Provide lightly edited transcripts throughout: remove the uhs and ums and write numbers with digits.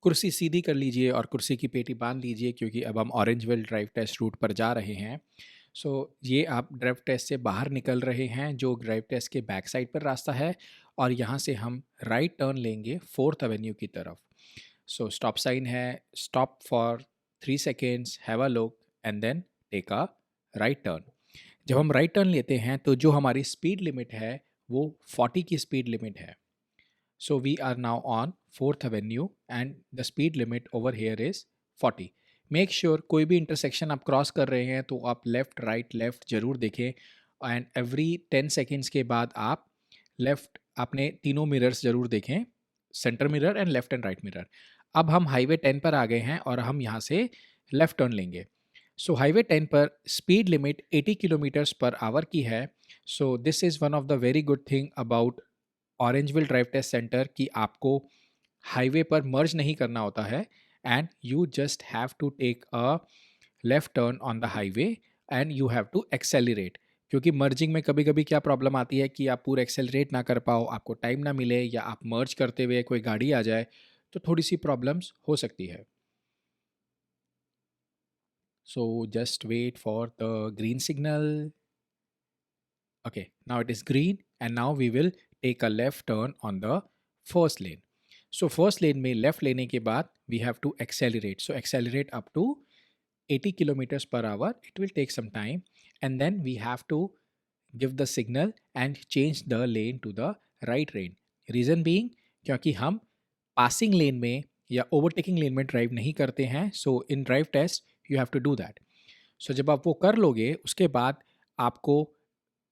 कुर्सी सीधी कर लीजिए और कुर्सी की पेटी बांध लीजिए क्योंकि अब हम ऑरेंजविल ड्राइव टेस्ट रूट पर जा रहे हैं। सो ये आप ड्राइव टेस्ट से बाहर निकल रहे हैं जो ड्राइव टेस्ट के बैक साइड पर रास्ता है और यहाँ से हम राइट टर्न लेंगे फोर्थ एवेन्यू की तरफ। सो स्टॉप साइन है, stop for 3 seconds, have a look and then take a right turn. जब हम राइट टर्न लेते हैं तो जो हमारी स्पीड लिमिट है वो 40 की स्पीड लिमिट है। So we are now on 4th Avenue and the speed limit over here is 40. Make sure कोई भी इंटरसेक्शन आप क्रॉस कर रहे हैं तो आप लेफ़्ट राइट लेफ़्ट ज़रूर देखें एंड एवरी 10 सेकेंड्स के बाद आप लेफ़्ट अपने तीनों मिरर्स ज़रूर देखें, centre mirror and left and right mirror. अब हम हाईवे 10 पर आ गए हैं और हम यहाँ से लेफ़्ट टर्न लेंगे। सो हाईवे 10 पर speed limit 80 kilometres per hour की है। So this is one of the very good thing about Orangeville drive test centre कि आपको हाईवे पर मर्ज नहीं करना होता है and you just have to take a left turn on the highway and you have to accelerate. क्योंकि merging में कभी कभी क्या प्रॉब्लम आती है कि आप पूरा एक्सेलरेट ना कर पाओ, आपको टाइम ना मिले या आप मर्ज करते हुए कोई गाड़ी आ जाए तो थोड़ी सी प्रॉब्लम्स हो सकती है। So just wait for the green signal. Okay, now it is green and now we will take a left turn on the first lane. So first lane में left लेने के बाद we have to accelerate. So accelerate up to 80 kilometers per hour. It will take some time and then we have to give the signal and change the lane to the right lane. Reason being क्योंकि हम passing lane में या overtaking lane में drive नहीं करते हैं. So in drive test you have to do that. So जब आप वो कर लोगे उसके बाद आपको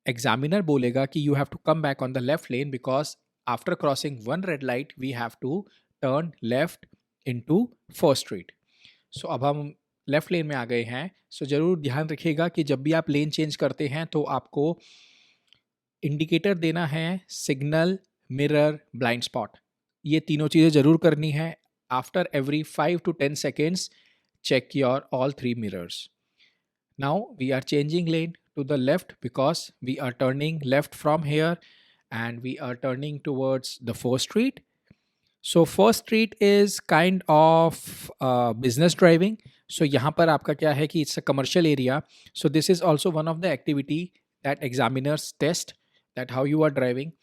एग्जामिनर बोलेगा कि you have to come back on the left lane because after crossing one red light we have to turn left into First Street. So अब हम लेफ्ट लेन में आ गए हैं। सो ज़रूर ध्यान रखिएगा कि जब भी आप लेन चेंज करते हैं तो आपको इंडिकेटर देना है, सिग्नल, मिरर, ब्लाइंड स्पॉट, ये तीनों चीज़ें ज़रूर करनी है। After every 5 to 10 seconds check your all three mirrors. Now we are changing lane to the left because we are turning left from here and we are turning towards the First Street. So First Street is kind of business driving. So यहाँ पर आपका क्या है कि it's a commercial area. So this is also one of the activity that examiners test that how you are driving.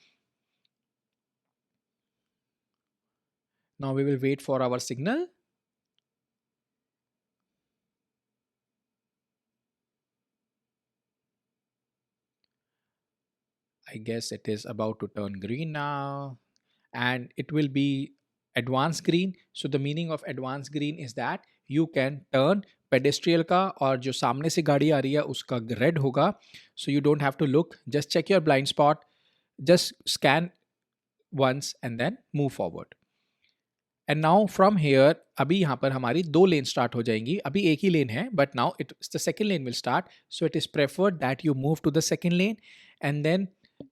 Now we will wait for our signal. I guess it is about to turn green now and it will be advanced green. So the meaning of advanced green is that you can turn pedestrian का और जो सामने से गाड़ी आ रही है उसका red होगा. So you don't have to look, just check your blind spot, just scan once and then move forward. And now from here अभी यहाँ पर हमारी 2 लेन स्टार्ट हो जाएंगी। अभी एक ही लेन है but now it the second lane will start. So it is preferred that you move to the second lane and then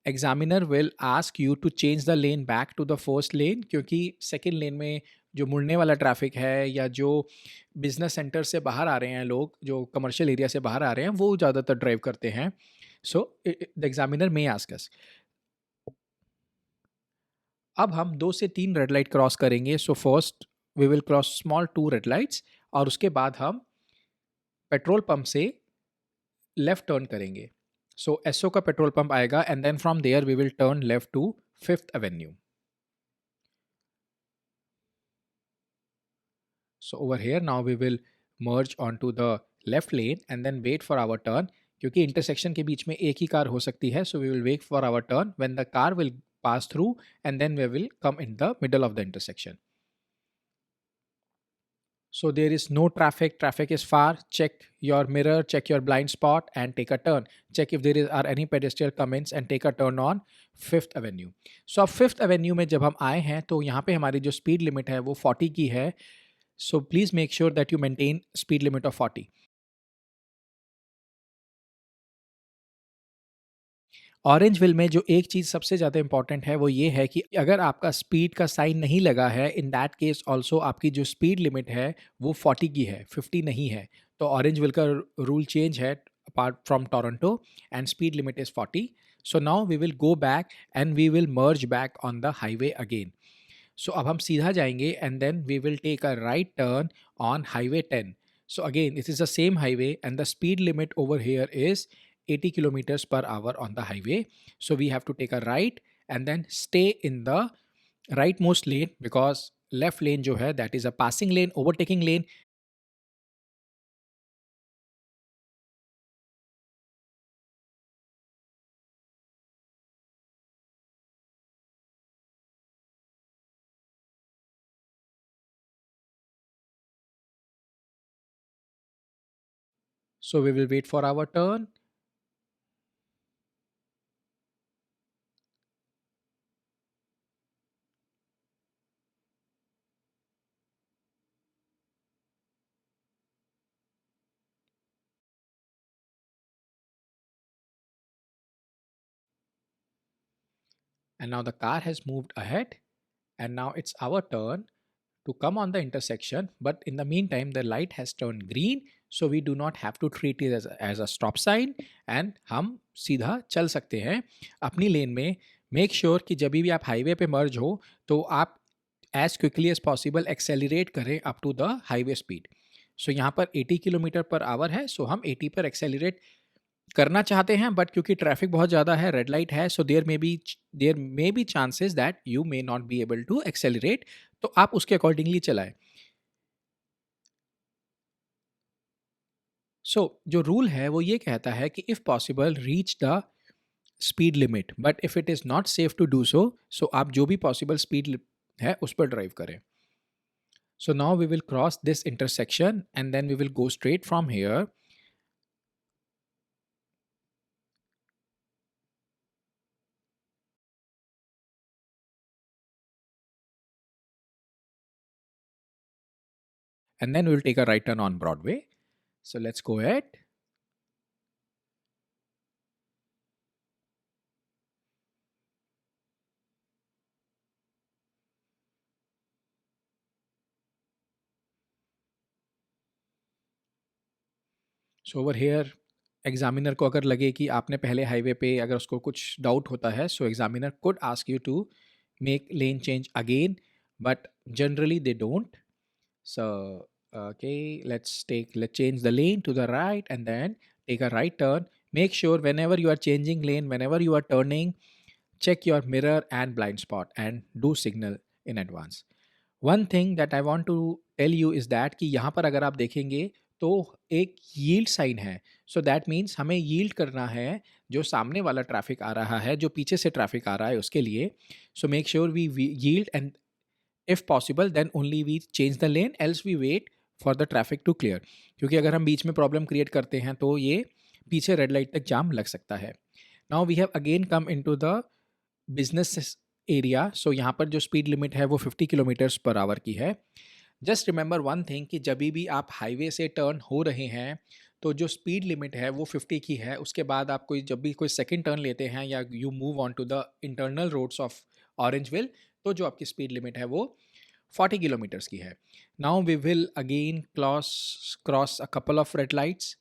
examiner will ask you to change the lane back to the first lane क्योंकि second लेन में जो मुड़ने वाला traffic है या जो business centre से बाहर आ रहे हैं लोग, जो कमर्शियल एरिया से बाहर आ रहे हैं, वो ज़्यादातर ड्राइव करते हैं। So the examiner may ask us. अब हम 2 से 3 रेड लाइट क्रॉस करेंगे। So first we will cross small 2 red lights और उसके बाद हम पेट्रोल पंप से लेफ्ट टर्न करेंगे। सो एसओ का पेट्रोल पंप आएगा and then from there we will turn left to fifth avenue. So over here now we will merge on to the left lane and then wait for our turn क्योंकि intersection के बीच में एक ही car हो सकती है। So we will wait for our turn when the car will pass through and then we will come in the middle of the intersection. So there is no traffic is far. Check your mirror, check your blind spot and take a turn. Check if there are any pedestrian comments and take a turn on 5th Avenue. So अब 5th Avenue में जब हम आए हैं तो यहाँ पे हमारी जो speed limit है वो 40 की है. So please make sure that you maintain speed limit of 40. ऑरेंजविल में जो एक चीज़ सबसे ज़्यादा इंपॉर्टेंट है वो ये है कि अगर आपका स्पीड का साइन नहीं लगा है, इन दैट केस ऑल्सो आपकी जो स्पीड लिमिट है वो 40 की है, 50 नहीं है। तो ऑरेंजविल का रूल चेंज है apart from Toronto and speed limit is 40. So now we will go back and we will merge back on the highway again. So अब हम सीधा जाएंगे and then we will take a right turn on highway 10. So again, it is the same highway and the speed limit over here is 80 kilometers per hour on the highway. So we have to take a right and then stay in the rightmost lane because left lane जो है that is a passing lane, overtaking lane. So we will wait for our turn. And now the car has moved ahead and now it's our turn to come on the intersection, but in the meantime the light has turned green, so we do not have to treat it as a stop sign and हम सीधा चल सकते हैं अपनी लेन में. Make sure कि जब भी आप हाईवे पे मर्ज हो तो आप as quickly as possible accelerate करें up to the highway speed. So यहाँ पर 80 किलोमीटर पर आवर है, सो हम 80 पर एक्सेलरेट करना चाहते हैं, बट क्योंकि ट्रैफिक बहुत ज़्यादा है, रेड लाइट है, so there may be chances that you may not be able to accelerate. तो आप उसके अकॉर्डिंगली चलाएं. सो जो रूल है वो ये कहता है कि if possible reach the speed limit, but if it is not safe to do so, so आप जो भी पॉसिबल स्पीड है उस पर ड्राइव करें. So now we will cross this intersection and then we will go straight from here. And then we'll take a right turn on Broadway. So let's go ahead. So over here, examiner को अगर लगे कि आपने पहले highway पे अगर उसको कुछ डाउट होता है, so examiner could ask you to make lane change again, but generally they don't. So okay, let's change the lane to the right and then take a right turn. Make sure whenever you are changing lane, whenever you are turning, check your mirror and blind spot and do signal in advance. One thing that I want to tell you is that कि यहाँ पर अगर आप देखेंगे तो एक yield sign है. So that means हमें यील्ड करना है जो सामने वाला ट्रैफिक आ रहा है, जो पीछे से ट्रैफिक आ रहा है उसके लिए. So make sure we yield and if possible then only we change the lane, else we wait for the traffic to clear. क्योंकि अगर हम बीच में प्रॉब्लम क्रिएट करते हैं तो ये पीछे रेड लाइट तक जाम लग सकता है. Now we have again come in to the business area. So यहाँ पर जो स्पीड लिमिट है वो 50 किलोमीटर्स पर आवर की है. जस्ट रिमेंबर वन थिंग कि जब भी आप हाईवे से टर्न हो रहे हैं तो जो स्पीड लिमिट है वो 50 की है. उसके बाद आप कोई जब भी कोई सेकंड टर्न लेते हैं या you move on to the internal roads of Orangeville, तो जो आपकी स्पीड लिमिट है वो 40 किलोमीटर्स की है. Now we will again cross a couple of red lights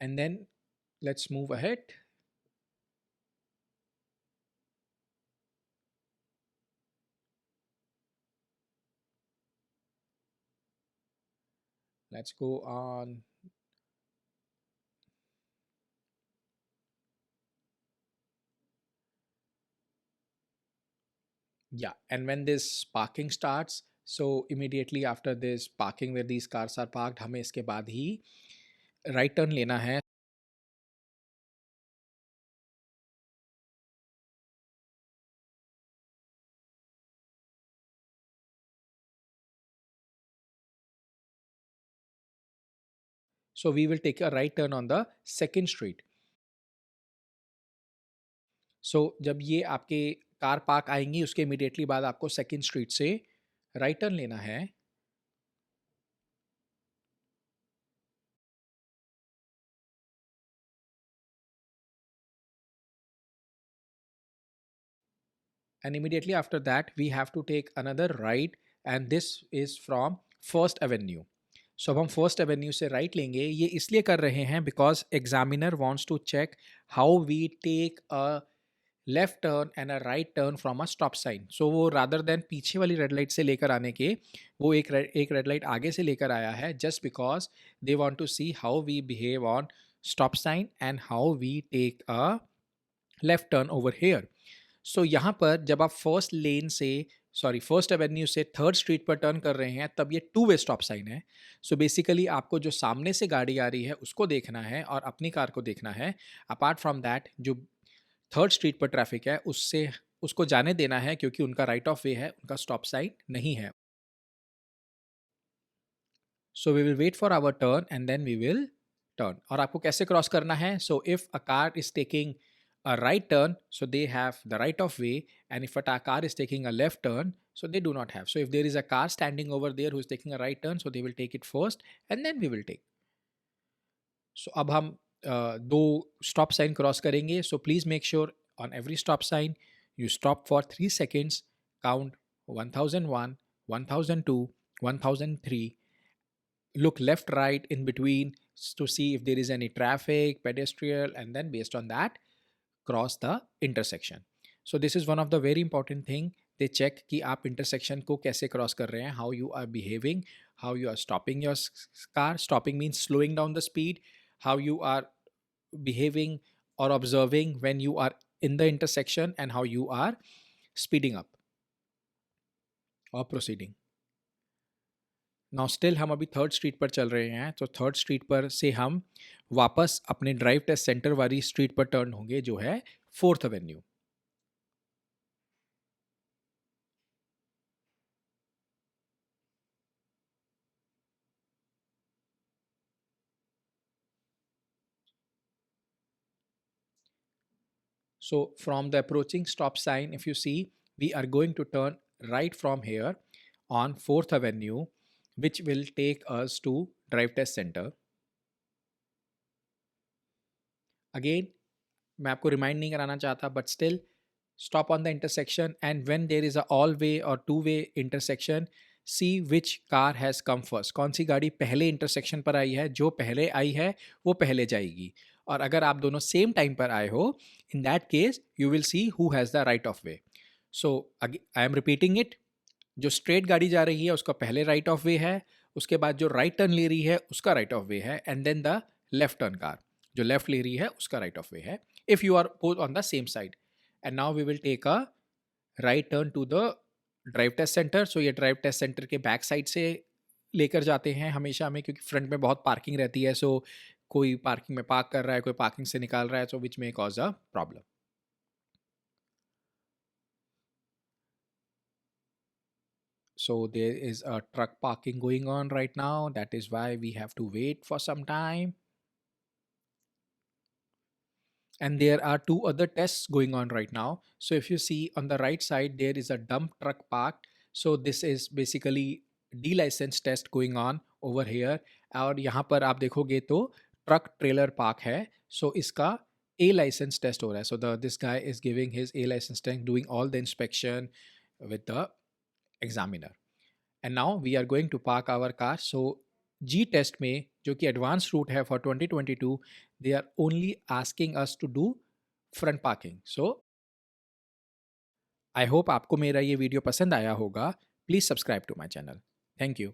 and then let's move ahead. Let's go on. Yeah, and when this parking starts, so immediately after this parking where these cars are parked, हमें इसके बाद ही right turn लेना है. So we will take a right turn on the second street. So जब ये आपके car park आएंगी उसके इमीडिएटली बाद आपको सेकंड स्ट्रीट से राइट टर्न लेना है. And immediately after that we have to take another right and this is from First Avenue. सो अब हम फर्स्ट एवेन्यू से राइट लेंगे. ये इसलिए कर रहे हैं because examiner wants to check how we take a left turn and a right turn from a stop sign. So वो रादर देन पीछे वाली रेड लाइट से लेकर आने के, वो एक रेड लाइट आगे से लेकर आया है, just because they want to see how we behave on stop sign and how we take a left turn over here. So यहाँ पर जब आप फर्स्ट एवेन्यू से थर्ड स्ट्रीट पर टर्न कर रहे हैं, तब ये टू वे स्टॉप साइन है. सो बेसिकली आपको जो सामने से गाड़ी आ रही है उसको देखना है और अपनी कार को देखना है. अपार्ट फ्रॉम दैट, जो थर्ड स्ट्रीट पर ट्रैफिक है उससे उसको जाने देना है, क्योंकि उनका राइट ऑफ वे है, उनका स्टॉप साइन नहीं है. So we will wait for our turn and then we will turn. और आपको कैसे क्रॉस करना है? So if a car is taking a right turn, so they have the right of way, and if a car is taking a left turn, so they do not have. So if there is a car standing over there who is taking a right turn, so they will take it first and then we will take. So अब हम दो stop sign cross करेंगे. So please make sure on every stop sign you stop for 3 seconds, count 1001, 1002, 1003, look left right in between to see if there is any traffic, pedestrian, and then based on that cross the intersection. So this is one of the very important thing. They check कि आप intersection को कैसे cross कर रहे हैं, how you are behaving, how you are stopping your car. Stopping means slowing down the speed. How you are behaving or observing when you are in the intersection, and how you are speeding up or proceeding. Now still हम अभी third Street पर चल रहे हैं, तो third Street पर से हम वापस अपने ड्राइव टेस्ट सेंटर वाली स्ट्रीट पर टर्न होंगे, जो है fourth Avenue. So from the approaching stop sign, if you see, we are going to turn right from here on 4th Avenue, which will take us to Drive Test Center. Again, मैं आपको remind नहीं कराना चाहता, but still stop on the intersection, and when there is a all way or two way intersection, see which car has come first. कौन सी गाड़ी पहले intersection पर आई है, जो पहले आई है वो पहले जाएगी. और अगर आप दोनों सेम टाइम पर आए हो, in that case you will see who has the right of way. So I am repeating it. जो स्ट्रेट गाड़ी जा रही है उसका पहले राइट ऑफ वे है, उसके बाद जो राइट टर्न ले रही है उसका राइट ऑफ वे है, and then the left turn car जो लेफ्ट ले रही है उसका राइट ऑफ वे है, if you are both on the same side. And now we will take a right turn to the drive test centre. So ये drive test centre के back side से लेकर जाते हैं हमेशा हमें, क्योंकि फ्रंट में बहुत पार्किंग रहती है. सो कोई पार्किंग में पार्क कर रहा है, कोई पार्किंग से निकाल रहा है, so which may cause a problem. So there is a truck parking going on right now. That is why we have to wait for some time. And there are two other tests going on right now. So if you see on the right side, there is a dump truck parked. So this is basically D-license test going on over here. और यहाँ पर आप देखोगे तो truck trailer park है. So इसका A license test हो रहा है. So this guy is giving his A license test, doing all the inspection with the examiner. And now we are going to park our car. So G test में जो कि advanced route है for 2022, they are only asking us to do front parking. So I hope आपको मेरा ये video पसंद आया होगा. Please subscribe to my channel. Thank you.